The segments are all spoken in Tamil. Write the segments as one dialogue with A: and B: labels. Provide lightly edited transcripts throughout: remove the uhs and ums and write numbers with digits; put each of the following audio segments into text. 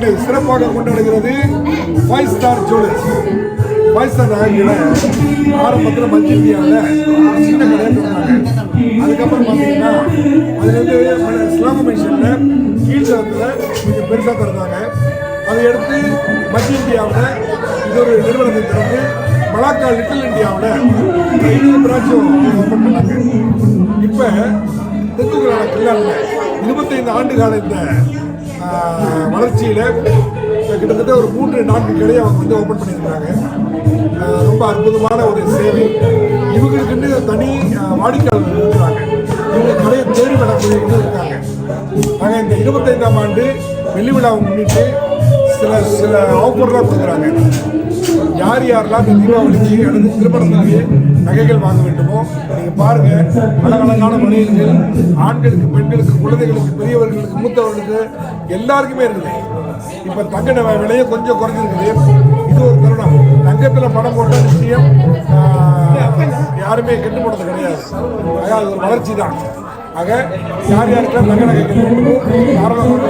A: ஆண்டு சிறப்பாக கொண்டாடுகிறது 5 ஸ்டார் ஜுவல்லர்ஸ். 5 ஸ்டார் நகைகளை ஆரம்பத்தில் மத்திய இந்தியாவில் சின்ன கடையாக கொடுத்தாங்க. அதுக்கப்புறம் பார்த்தீங்கன்னா அதுலேருந்து இஸ்லாமிய மிஷனில் கீழ்த்தரத்தில் கொஞ்சம் பெருசாக திறந்தாங்க. அதை எடுத்து மத்திய இந்தியாவில் இது ஒரு நிறுவனத்தை திறந்து மலாக்கா லிட்டில் இந்தியாவில் 20 பிரான்ச்சும் ஓப்பன் பண்ணாங்க. இப்போ தெற்குகளான கில்லானில் 25 ஆண்டு கால இந்த வளர்ச்சியில் கிட்டத்தட்ட ஒரு 3-4 கடையை அவங்க வந்து ஓப்பன் பண்ணியிருக்காங்க. ரொம்ப அற்புதமான ஒரு சேவை. இவங்களுக்குன்னு தனி வாடிக்கையாளர்கள் இருக்கிறாங்க. இவங்க கடையை தேடி வரக்கூடியவங்க இருக்காங்க. ஆக இந்த 25ஆம் ஆண்டு வெள்ளி விழாவை முன்னிட்டு சில ஆஃபர்லாம் கொடுக்குறாங்க. யார் யாரெல்லாம் இந்த தீபாவளிக்கு அல்லது திருமணத்துக்கு நகைகள் வாங்க வேண்டுமோ நீங்கள் பாருங்கள். அழகழகான மனிதர்கள், ஆண்களுக்கு, பெண்களுக்கு, குழந்தைகளுக்கு, பெரியவர்களுக்கு, மூத்தவர்களுக்கு எல்லாருக்குமே இருக்குது. இப்போ தங்க விலையும் கொஞ்சம் குறைஞ்சிருக்குது. இது ஒரு தருணம். தங்கத்தில் பணம் போட்டால் நிச்சயம் யாருமே கெட்டு போனது கிடையாது. ஆக அது ஒரு வளர்ச்சி தான். ஆக யார் யாருக்கெல்லாம் தங்க நகை கெட்டு தாராளமாக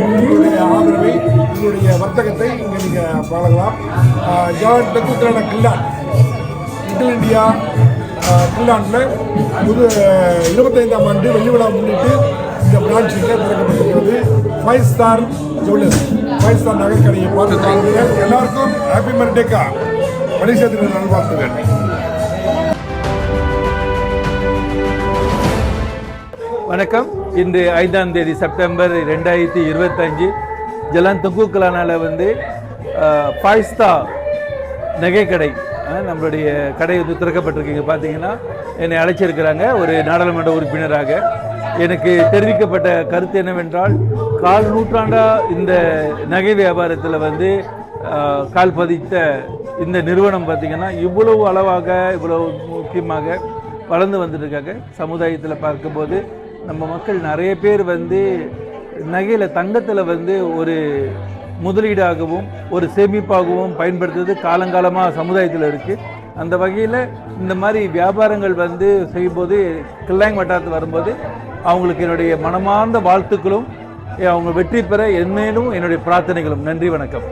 A: உங்களுடைய ஆதரவை, உங்களுடைய வர்த்தகத்தை இங்கே நீங்கள் பழகலாம். ஜான் தெற்குக்கான கில்லான் லிட்டில் இந்தியா கில்லானில் 25ஆம் ஆண்டு வெள்ளி விழா முன்னிட்டு இந்த பிரான்ச் இங்கே திறக்கப்பட்டிருக்கிறது. 5 ஸ்டார் ஜுவல்லர்ஸ், 5 ஸ்டார் நகைக்கடையை பார்த்து எல்லாருக்கும் ஹாப்பி பர்த்டேக்கா மணிசேத்திர நல்வாழ்த்துகள்.
B: வணக்கம். இன்று 5ஆம் தேதி செப்டம்பர் 2025 ஜலான் தொங்குக்கலானால வந்து 5 ஸ்டார் நகைக்கடை நம்மளுடைய கடை வந்து திறக்கப்பட்டிருக்கீங்க. பார்த்தீங்கன்னா என்னை அழைச்சிருக்கிறாங்க ஒரு நாடாளுமன்ற உறுப்பினராக. எனக்கு தெரிவிக்கப்பட்ட கருத்து என்னவென்றால், 1/4 நூற்றாண்டாக இந்த நகை வியாபாரத்தில் வந்து கால் பதித்த இந்த நிறுவனம் பார்த்திங்கன்னா இவ்வளவு அளவாக, இவ்வளவு முக்கியமாக வளர்ந்து வந்துட்டுருக்காங்க. சமுதாயத்தில் பார்க்கும்போது நம்ம மக்கள் நிறைய பேர் வந்து நகையில், தங்கத்தில் வந்து ஒரு முதலீடாகவும் ஒரு சேமிப்பாகவும் பயன்படுத்துறது காலங்காலமாக சமுதாயத்தில் இருக்குது. அந்த வகையில் இந்த மாதிரி வியாபாரங்கள் வந்து செய்யும்போது, கில்லாங் வட்டாரத்து வரும்போது அவங்களுக்கு என்னுடைய மனமார்ந்த வாழ்த்துக்களும், அவங்க வெற்றி பெற என்னேனும் என்னுடைய பிரார்த்தனைகளும். நன்றி, வணக்கம்.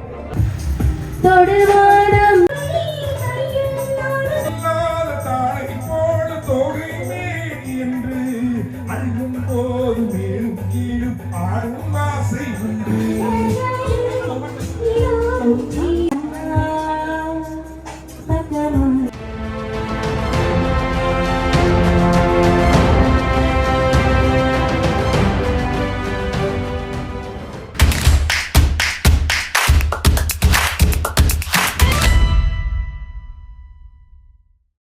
C: Oh